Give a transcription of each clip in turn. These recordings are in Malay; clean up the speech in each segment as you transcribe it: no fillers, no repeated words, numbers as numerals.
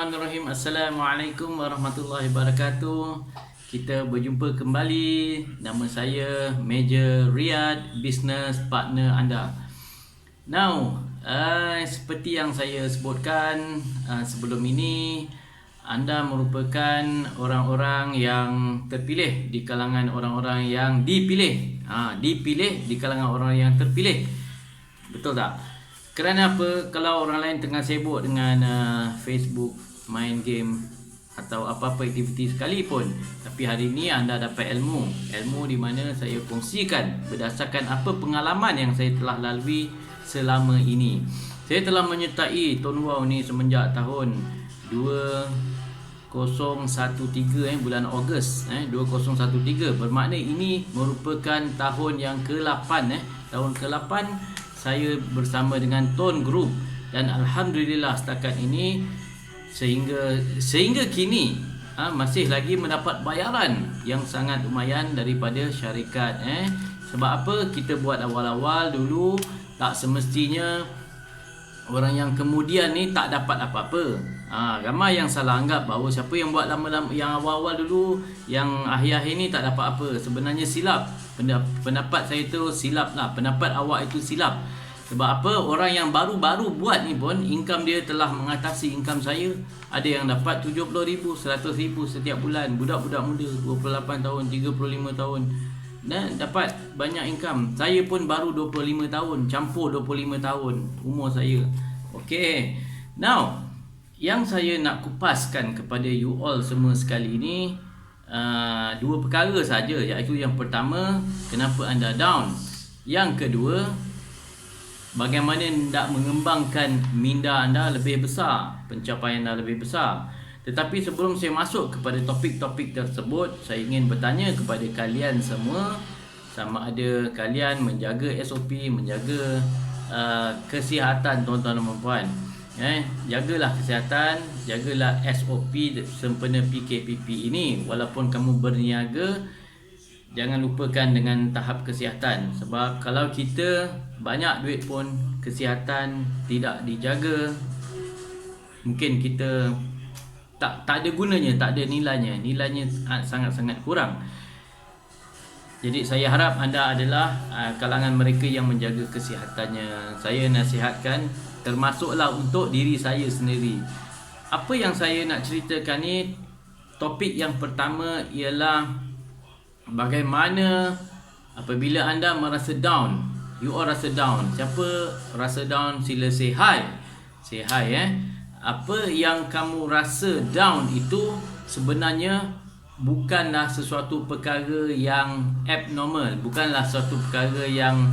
Bismillahirrahmanirrahim. Assalamualaikum warahmatullahi wabarakatuh. Kita berjumpa kembali. Nama saya Major Riyad, business partner anda. Now, seperti yang saya sebutkan sebelum ini, anda merupakan orang-orang yang terpilih di kalangan orang-orang yang dipilih. Dipilih di kalangan orang yang terpilih. Betul tak? Kerana apa? Kalau orang lain tengah sibuk dengan Facebook, main game atau apa-apa aktiviti sekalipun, tapi hari ini anda dapat ilmu di mana saya kongsikan berdasarkan apa pengalaman yang saya telah lalui selama ini. Saya telah menyertai Tuan Wow ni semenjak tahun 2013 bulan Ogos 2013. Bermakna ini merupakan tahun yang ke-8 tahun ke-8 saya bersama dengan Tone Group, dan alhamdulillah setakat ini sehingga kini masih lagi mendapat bayaran yang sangat lumayan daripada syarikat. Sebab apa? Kita buat awal-awal dulu, tak semestinya orang yang kemudian ni tak dapat apa-apa. Ramai yang salah anggap bahawa siapa yang buat lama-lama, yang awal-awal dulu, yang akhir-akhir ni tak dapat apa. Sebenarnya silap. Pendapat saya tu silap lah. Pendapat awak itu silap. Sebab apa? Orang yang baru-baru buat ni pun income dia telah mengatasi income saya. Ada yang dapat 70,000, 100,000 setiap bulan. Budak-budak muda 28 tahun, 35 tahun dan dapat banyak income. Saya pun baru 25 tahun, campur 25 tahun umur saya. Okay. Now, yang saya nak kupaskan kepada you all semua sekali ini, dua perkara saja, iaitu yang pertama, kenapa anda down. Yang kedua, bagaimana nak mengembangkan minda anda lebih besar, pencapaian anda lebih besar. Tetapi sebelum saya masuk kepada topik-topik tersebut, saya ingin bertanya kepada kalian semua, sama ada kalian menjaga SOP, menjaga kesihatan tuan-tuan dan puan. Jagalah kesihatan, jagalah SOP sempena PKPP ini. Walaupun kamu berniaga, jangan lupakan dengan tahap kesihatan. Sebab kalau kita banyak duit pun kesihatan tidak dijaga, mungkin kita tak ada gunanya, tak ada nilainya sangat-sangat kurang. Jadi saya harap anda adalah kalangan mereka yang menjaga kesihatannya. Saya nasihatkan, termasuklah untuk diri saya sendiri. Apa yang saya nak ceritakan ni, topik yang pertama ialah bagaimana apabila anda merasa down. You all rasa down. Siapa rasa down sila say hi. Say hi. Apa yang kamu rasa down itu sebenarnya bukanlah sesuatu perkara yang abnormal, bukanlah sesuatu perkara yang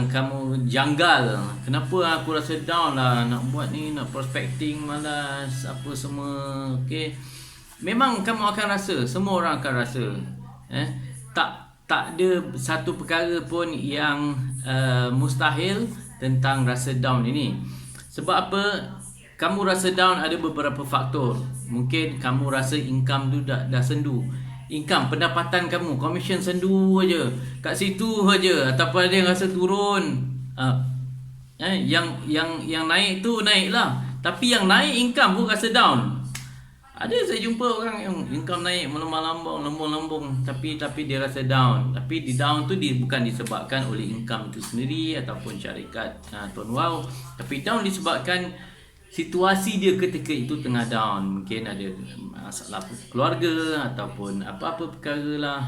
kamu janggal. Kenapa aku rasa down lah, nak buat ni, nak prospecting malas, apa semua. Okay, memang kamu akan rasa, semua orang akan rasa. Tak ada satu perkara pun yang mustahil tentang rasa down ini. Sebab apa? Kamu rasa down ada beberapa faktor. Mungkin kamu rasa income tu dah sendu. Income, pendapatan kamu, komisen sendu aja. Kat situ aja. Ataupun ada yang rasa turun. Yang naik tu naiklah. Tapi yang naik income pun rasa down. Ada saya jumpa orang yang income naik melambung-lambung, tapi dia rasa down. Tapi di down tu bukan disebabkan oleh income itu sendiri ataupun syarikat Tuan Wow, tapi down disebabkan situasi dia ketika itu tengah down. Mungkin ada masalah keluarga ataupun apa-apa perkara lah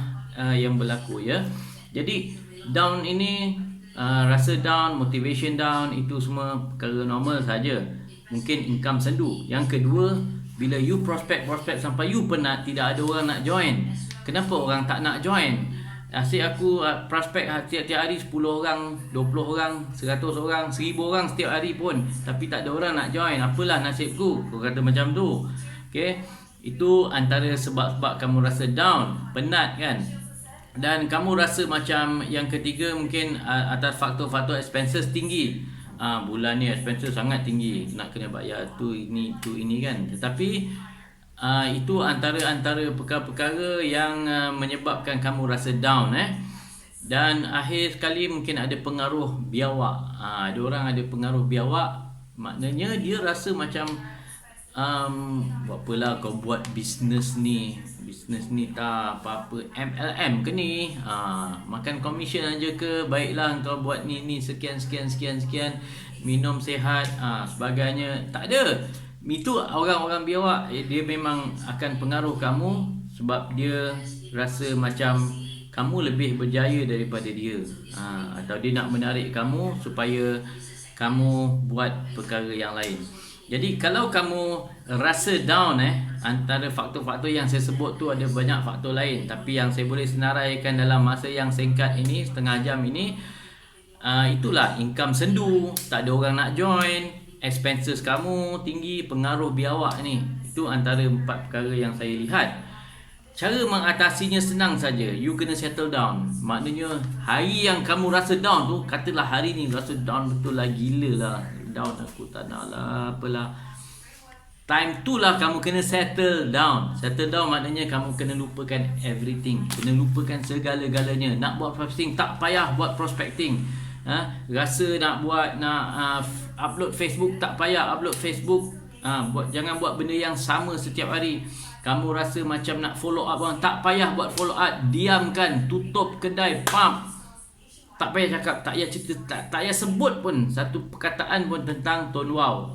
yang berlaku ya. Jadi down ini, rasa down, motivation down, itu semua perkara normal saja. Mungkin income sendu. Yang kedua, bila you prospect sampai you penat, tidak ada orang nak join. Kenapa orang tak nak join? Asyik aku prospek tiap-tiap hari 10 orang, 20 orang, 100 orang, 1000 orang setiap hari pun, tapi tak ada orang nak join. Apalah nasibku? Kau kata macam tu. Okay? Itu antara sebab-sebab kamu rasa down, penat kan. Dan kamu rasa macam yang ketiga, mungkin atas faktor-faktor expenses tinggi. Bulan ni expenses sangat tinggi, nak kena bayar tu ini kan. Tetapi itu antara perkara-perkara yang menyebabkan kamu rasa down. Dan akhir sekali mungkin ada pengaruh biawak. Ada orang ada pengaruh biawak, maknanya dia rasa macam Buat apalah kau buat bisnes ni tak apa-apa MLM ke ni, makan komisen aja ke, baiklah kau buat ni sekian minum sihat sebagainya. Tak ada, itu orang-orang biawak dia memang akan pengaruh kamu sebab dia rasa macam kamu lebih berjaya daripada dia, atau dia nak menarik kamu supaya kamu buat perkara yang lain. Jadi kalau kamu rasa down, antara faktor-faktor yang saya sebut tu ada banyak faktor lain, tapi yang saya boleh senaraikan dalam masa yang singkat ini, setengah jam ini, itulah income sendu, tak ada orang nak join, expenses kamu tinggi, pengaruh biawak ni. Itu antara 4 perkara yang saya lihat. Cara mengatasinya senang saja. You kena settle down. Maknanya hari yang kamu rasa down tu, katalah hari ni rasa down betul lah, gila lah, down aku tak nak lah, apalah, time tu lah kamu kena settle down. Settle down maknanya kamu kena lupakan everything, kena lupakan segala-galanya. Nak buat prospecting, tak payah buat prospecting. Rasa nak buat, upload Facebook, tak payah upload Facebook. Jangan buat benda yang sama setiap hari. Kamu rasa macam nak follow up orang, tak payah buat follow up. Diamkan, tutup kedai, pump. Tak payah cakap, tak payah cerita, tak payah sebut pun satu perkataan pun tentang Tuan Wow.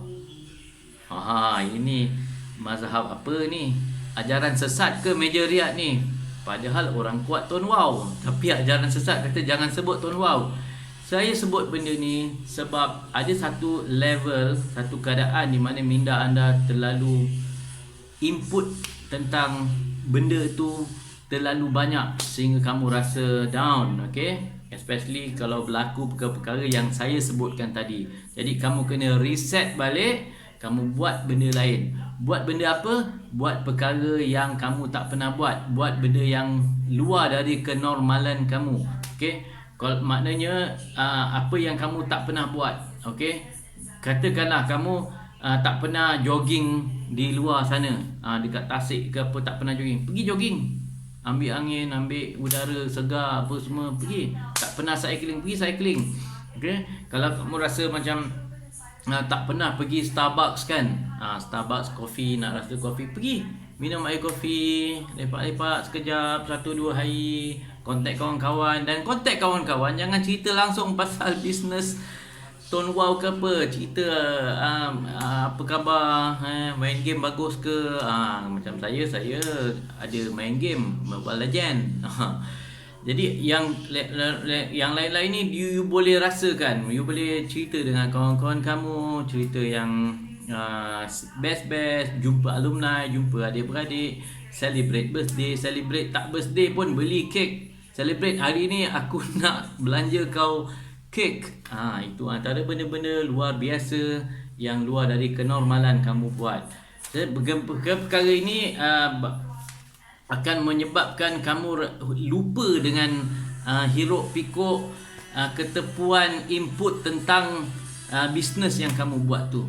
Ini mazhab apa ni? Ajaran sesat ke Meja Riyad ni? Padahal orang kuat Tuan Wow, tapi ajaran sesat kata jangan sebut Tuan Wow. Saya sebut benda ni sebab ada satu level, satu keadaan di mana minda anda terlalu input tentang benda tu terlalu banyak sehingga kamu rasa down, okay? Especially kalau berlaku perkara-perkara yang saya sebutkan tadi. Jadi kamu kena reset balik, kamu buat benda lain. Buat benda apa? Buat perkara yang kamu tak pernah buat. Buat benda yang luar dari kenormalan kamu. Okay? Kalau maknanya apa yang kamu tak pernah buat. Okay? Katakanlah kamu tak pernah jogging di luar sana, dekat Tasik ke apa, tak pernah jogging. Pergi jogging. Ambil angin, ambil udara segar, apa semua, pergi. Tak pernah cycling, pergi cycling. Okay? Kalau kamu rasa macam tak pernah pergi Starbucks kan, Starbucks kopi, nak rasa kopi, pergi minum air kopi, lepak-lepak sekejap, 1-2 hari, kontak kawan-kawan. Dan kontak kawan-kawan, jangan cerita langsung pasal bisnes Tuan Wow ke apa, cerita apa khabar, main game bagus ke, macam saya ada main game Mobile Legend. Jadi yang lain-lain ni you boleh rasakan, you boleh cerita dengan kawan-kawan kamu, cerita yang best, jumpa alumni, jumpa adik-beradik, celebrate birthday, celebrate tak birthday pun beli kek, celebrate hari ni aku nak belanja kau kek. Itu antara benda-benda luar biasa yang luar dari kenormalan kamu buat. Perkara ini akan menyebabkan kamu lupa dengan hiruk pikuk ketepuan input tentang bisnes yang kamu buat tu.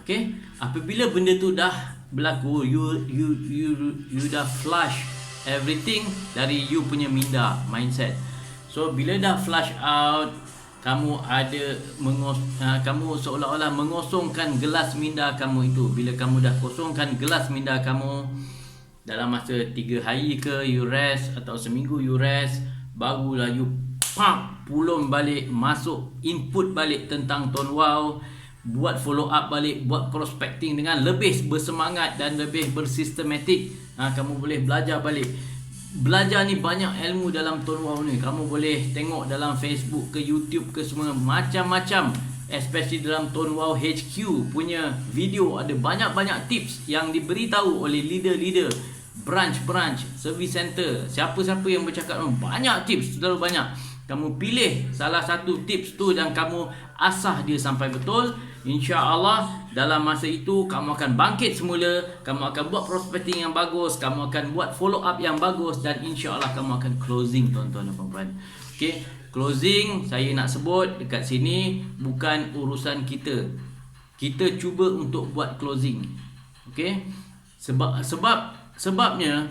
Okay? Apabila benda tu dah berlaku, you dah flush everything dari you punya minda, mindset. So bila dah flush out, kamu kamu seolah-olah mengosongkan gelas minda kamu itu. Bila kamu dah kosongkan gelas minda kamu, dalam masa 3 hari ke you rest, atau seminggu you rest, barulah you pulung balik, masuk input balik tentang Tuan Wow, buat follow up balik, buat prospecting dengan lebih bersemangat dan lebih bersistematik. Kamu boleh belajar balik. Belajar ni banyak ilmu dalam Tuan Wow ni. Kamu boleh tengok dalam Facebook ke YouTube ke semua, macam-macam. Especially dalam Tuan Wow HQ punya video, ada banyak-banyak tips yang diberitahu oleh leader-leader branch, service center, siapa-siapa yang bercakap, banyak tips, terlalu banyak. Kamu pilih salah satu tips tu dan kamu asah dia sampai betul. InsyaAllah dalam masa itu kamu akan bangkit semula, kamu akan buat prospecting yang bagus, kamu akan buat follow up yang bagus, dan insyaAllah kamu akan closing, tuan-tuan dan puan-puan. Okay, closing saya nak sebut dekat sini bukan urusan kita. Kita cuba untuk buat closing. Okay, sebabnya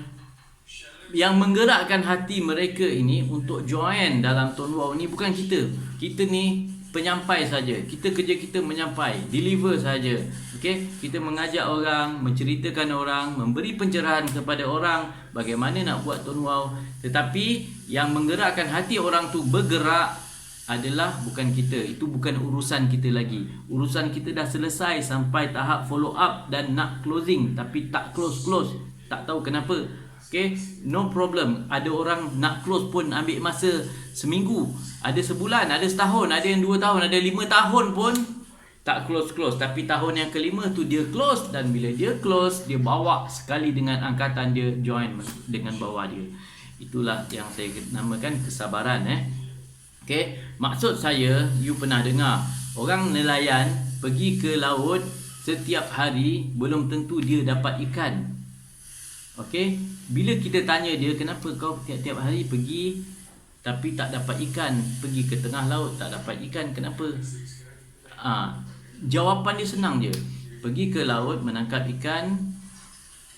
yang menggerakkan hati mereka ini untuk join dalam Tuan Wow ni bukan kita. Kita ni penyampai saja. Kita kerja kita menyampai, deliver saja. Okey, kita mengajak orang, menceritakan orang, memberi pencerahan kepada orang bagaimana nak buat Tuan Wow. Tetapi yang menggerakkan hati orang tu bergerak adalah bukan kita. Itu bukan urusan kita lagi. Urusan kita dah selesai sampai tahap follow up dan nak closing, tapi tak close. Tak tahu kenapa. Okay, no problem. Ada orang nak close pun ambil masa seminggu, ada sebulan, ada setahun, ada yang 2 tahun, ada 5 tahun pun tak close. Tapi tahun yang kelima tu dia close, dan bila dia close, dia bawa sekali dengan angkatan dia join dengan bawah dia. Itulah yang saya namakan kesabaran. Okay, maksud saya, you pernah dengar orang nelayan pergi ke laut setiap hari, belum tentu dia dapat ikan. Okey, bila kita tanya dia, kenapa kau tiap-tiap hari pergi tapi tak dapat ikan, pergi ke tengah laut tak dapat ikan, kenapa? Jawapan dia senang je. Pergi ke laut menangkap ikan,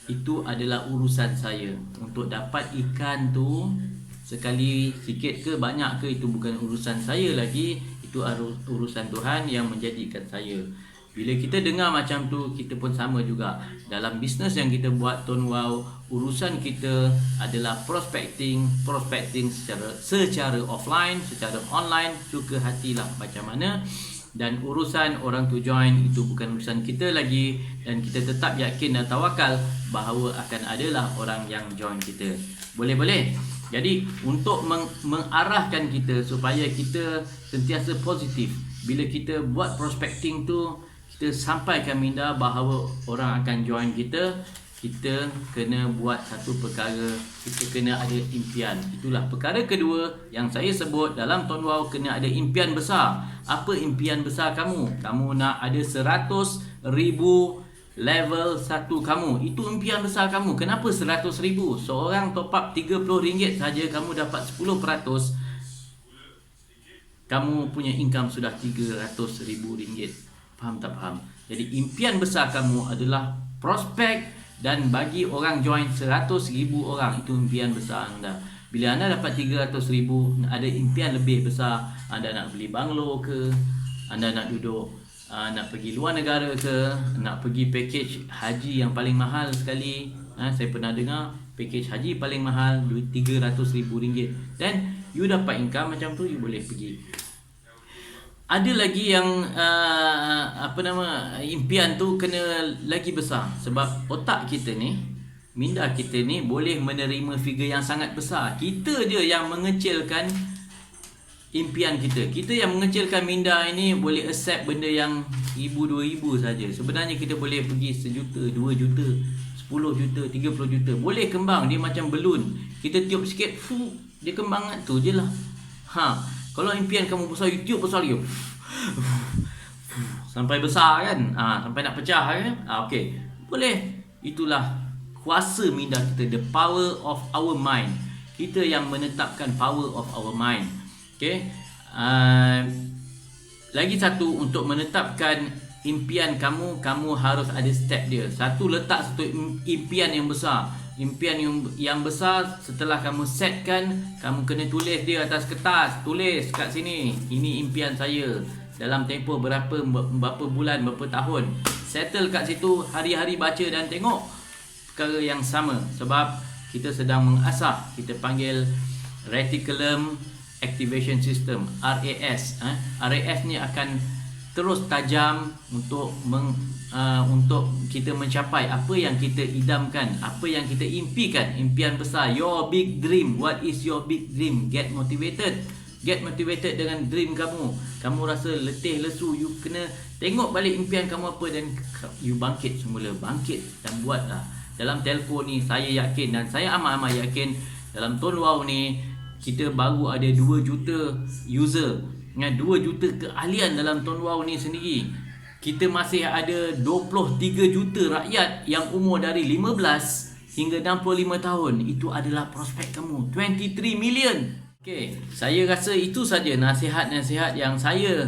itu adalah urusan saya. Untuk dapat ikan tu sekali sikit ke banyak ke, itu bukan urusan saya lagi, itu urusan Tuhan yang menjadikan saya. Bila kita dengar macam tu, kita pun sama juga. Dalam bisnes yang kita buat Tuan Wow, urusan kita adalah prospecting secara offline, secara online, suka hatilah macam mana. Dan urusan orang tu join, itu bukan urusan kita lagi. Dan kita tetap yakin dan tawakal bahawa akan adalah orang yang join kita. Boleh? Jadi untuk mengarahkan kita supaya kita sentiasa positif, bila kita buat prospecting tu, kita sampaikan minda bahawa orang akan join kita, kita kena buat satu perkara, kita kena ada impian. Itulah perkara kedua yang saya sebut dalam Tuan Wow, kena ada impian besar. Apa impian besar kamu? Kamu nak ada 100,000 level 1 kamu. Itu impian besar kamu. Kenapa 100,000? Seorang top up RM30 saja, kamu dapat 10%. Kamu punya income sudah RM300,000. Faham tak faham? Jadi impian besar kamu adalah prospek, dan bagi orang join 100,000 orang, itu impian besar anda. Bila anda dapat 300,000, ada impian lebih besar. Anda nak beli banglo ke, anda nak duduk, nak pergi luar negara ke, nak pergi package haji yang paling mahal sekali. Saya pernah dengar package haji paling mahal RM300,000. Dan you dapat income macam tu, you boleh pergi. Ada lagi yang impian tu kena lagi besar, sebab otak kita ni, minda kita ni boleh menerima figure yang sangat besar. Kita je yang mengecilkan impian kita. Kita yang mengecilkan minda ini boleh accept benda yang RM1,000, RM2,000 saja. Sebenarnya kita boleh pergi RM1,000,000, RM2,000,000, RM10,000,000, RM30,000,000. Boleh kembang, dia macam balloon. Kita tiup sikit, dia kembang tu je lah. Kalau impian kamu besar, you tiup besar lagi, sampai besar kan, sampai nak pecah kan. Okey, boleh. Itulah kuasa minda kita, the power of our mind. Kita yang menetapkan power of our mind. Okey, lagi satu, untuk menetapkan impian kamu harus ada step dia. Satu, letak satu impian yang besar. Impian yang besar, setelah kamu setkan, kamu kena tulis dia atas kertas. Tulis kat sini, ini impian saya. Dalam tempoh berapa bulan, berapa tahun. Settle kat situ, hari-hari baca dan tengok perkara yang sama. Sebab kita sedang mengasah, kita panggil Reticulum Activation System, RAS. RAS ni akan terus tajam untuk kita mencapai apa yang kita idamkan, apa yang kita impikan, impian besar. Your big dream. What is your big dream? Get motivated. Get motivated dengan dream kamu. Kamu rasa letih, lesu, you kena tengok balik impian kamu apa, dan you bangkit semula. Bangkit dan buatlah. Dalam telco ni, saya yakin, dan saya amat-amat yakin, dalam Tuan Wow ni, kita baru ada 2 juta user, dengan 2 juta keahlian dalam Tuan Wow ni sendiri. Kita masih ada 23 juta rakyat yang umur dari 15 hingga 65 tahun. Itu adalah prospek kamu. 23 million. Okey, saya rasa itu saja nasihat-nasihat yang saya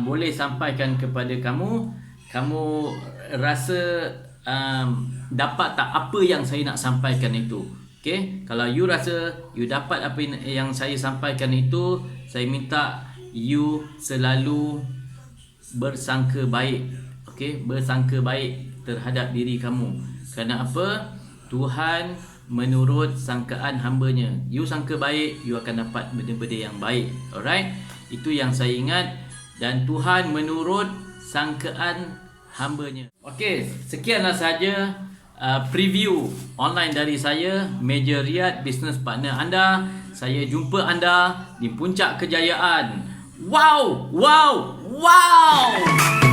boleh sampaikan kepada kamu. Kamu rasa dapat tak apa yang saya nak sampaikan itu? Okey, kalau you rasa you dapat apa yang saya sampaikan itu, saya minta you selalu bersangka baik. Okey, bersangka baik terhadap diri kamu. Kerana apa? Tuhan menurut sangkaan hamba-Nya. You sangka baik, you akan dapat benda-benda yang baik. Alright? Itu yang saya ingat. Dan Tuhan menurut sangkaan hamba-Nya. Okey, sekianlah sahaja preview online dari saya, Major Riyad, business partner anda. Saya jumpa anda di puncak kejayaan. Wow, wow, wow!